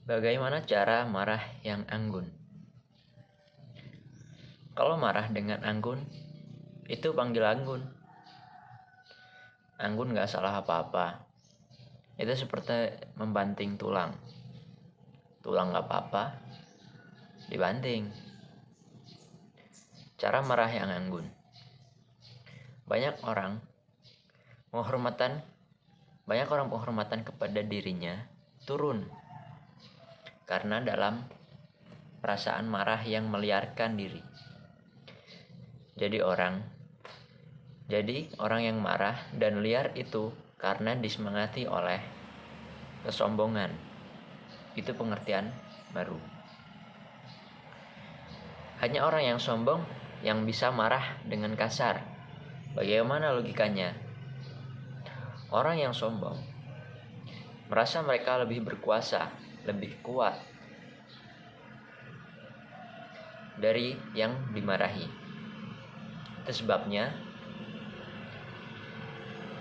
Bagaimana cara marah yang anggun? Kalau marah dengan anggun, itu panggil anggun. Anggun gak salah apa-apa. Itu seperti membanting tulang. Tulang gak apa-apa, dibanting. Cara marah yang anggun. Banyak orang penghormatan kepada dirinya turun karena dalam perasaan marah yang meliarkan diri. Jadi orang yang marah dan liar itu karena disemangati oleh kesombongan. Itu pengertian baru. Hanya orang yang sombong yang bisa marah dengan kasar. Bagaimana logikanya? Orang yang sombong merasa mereka lebih berkuasa, lebih kuat dari yang dimarahi. Itu sebabnya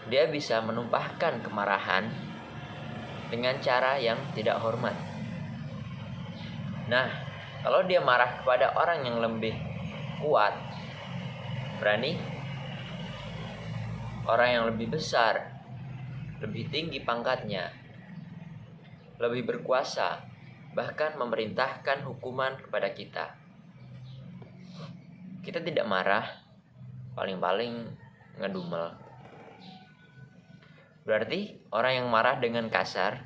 dia bisa menumpahkan kemarahan dengan cara yang tidak hormat. Nah, kalau dia marah kepada orang yang lebih kuat, berani, orang yang lebih besar, lebih tinggi pangkatnya, lebih berkuasa, bahkan memerintahkan hukuman kepada kita, kita tidak marah, paling-paling ngedumel. Berarti orang yang marah dengan kasar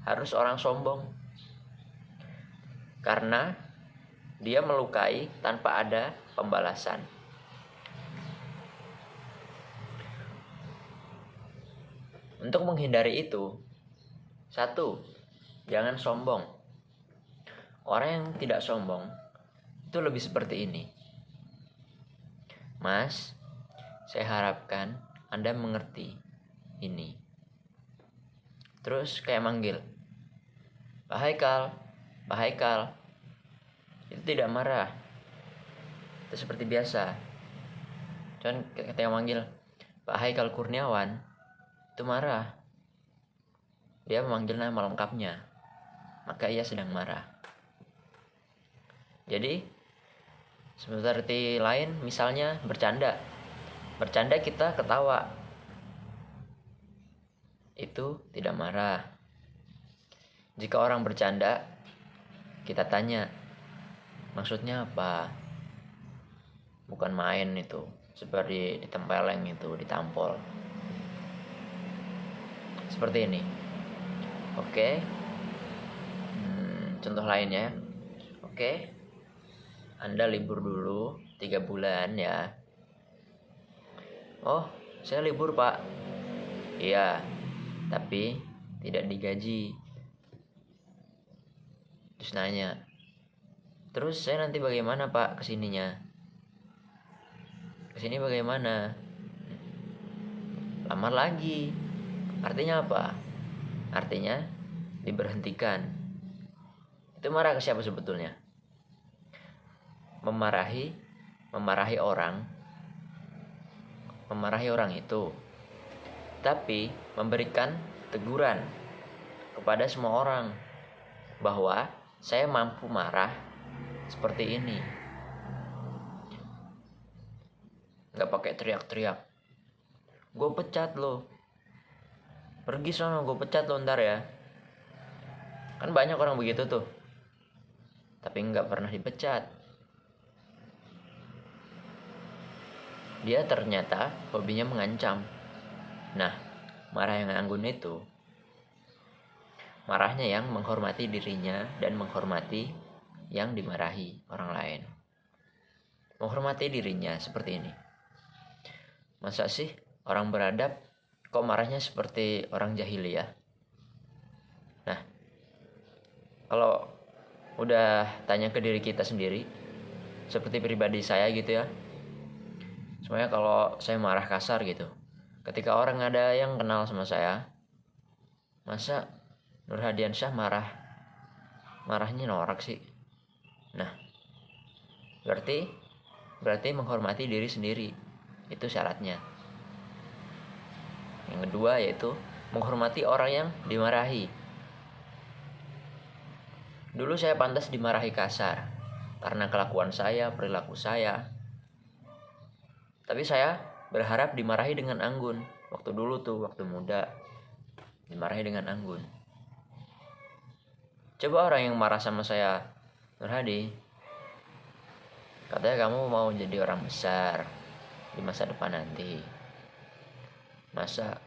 harus orang sombong, karena dia melukai tanpa ada pembalasan. Untuk menghindari itu, 1, jangan sombong. Orang yang tidak sombong itu lebih seperti ini. Mas, saya harapkan Anda mengerti ini. Terus kayak manggil, Pak Haikal. Itu tidak marah. Itu seperti biasa. Cuman ketika manggil Pak Haikal Kurniawan, itu marah. Dia memanggil nama lengkapnya, maka ia sedang marah. Jadi seperti lain, misalnya bercanda kita ketawa, itu tidak marah. Jika orang bercanda, kita tanya, maksudnya apa? Bukan main itu, seperti ditempeleng itu, ditampol. Seperti ini. Oke. Contoh lainnya. Oke. Anda libur dulu 3 bulan ya. Oh, saya libur Pak. Iya, tapi tidak digaji. Terus nanya, terus saya nanti bagaimana Pak kesininya? Kesini bagaimana? Lamar lagi. Artinya apa? Artinya diberhentikan. Itu marah ke siapa sebetulnya? Memarahi orang itu, tapi memberikan teguran kepada semua orang bahwa saya mampu marah seperti ini. Gak pakai teriak-teriak, gue pecat lo, pergi sono, gue pecat lo ntar ya. Kan banyak orang begitu tuh, tapi gak pernah dipecat. Dia ternyata hobinya mengancam. Nah, marah yang anggun itu marahnya yang menghormati dirinya dan menghormati yang dimarahi orang lain. Menghormati dirinya seperti ini. Masa sih orang beradab kok marahnya seperti orang jahiliyah? Nah, kalau udah tanya ke diri kita sendiri, seperti pribadi saya gitu ya, semuanya kalau saya marah kasar gitu, ketika orang ada yang kenal sama saya, masa Nur Hadiansyah marahnya norak sih? Nah, berarti menghormati diri sendiri, itu syaratnya. Yang kedua yaitu menghormati orang yang dimarahi. Dulu saya pantas dimarahi kasar karena kelakuan saya, perilaku saya. Tapi saya berharap dimarahi dengan anggun. Waktu dulu tuh, waktu muda, dimarahi dengan anggun. Coba orang yang marah sama saya, Nur Hadi, katanya kamu mau jadi orang besar di masa depan nanti. Masa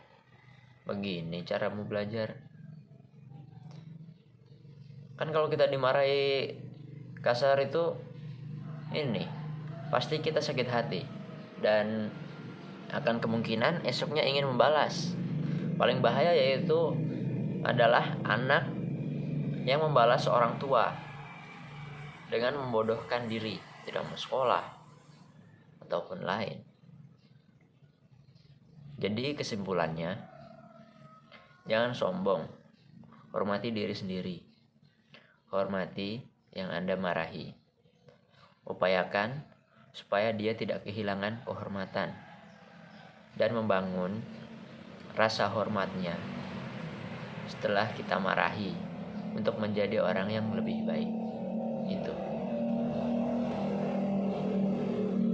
begini caramu belajar? Kan kalau kita dimarahi kasar itu, ini pasti kita sakit hati dan akan kemungkinan esoknya ingin membalas. Paling bahaya yaitu adalah anak yang membalas orang tua dengan membodohkan diri, tidak mau sekolah ataupun lain. Jadi kesimpulannya, jangan sombong, hormati diri sendiri, hormati yang Anda marahi, upayakan supaya dia tidak kehilangan kehormatan dan membangun rasa hormatnya setelah kita marahi untuk menjadi orang yang lebih baik. Itu.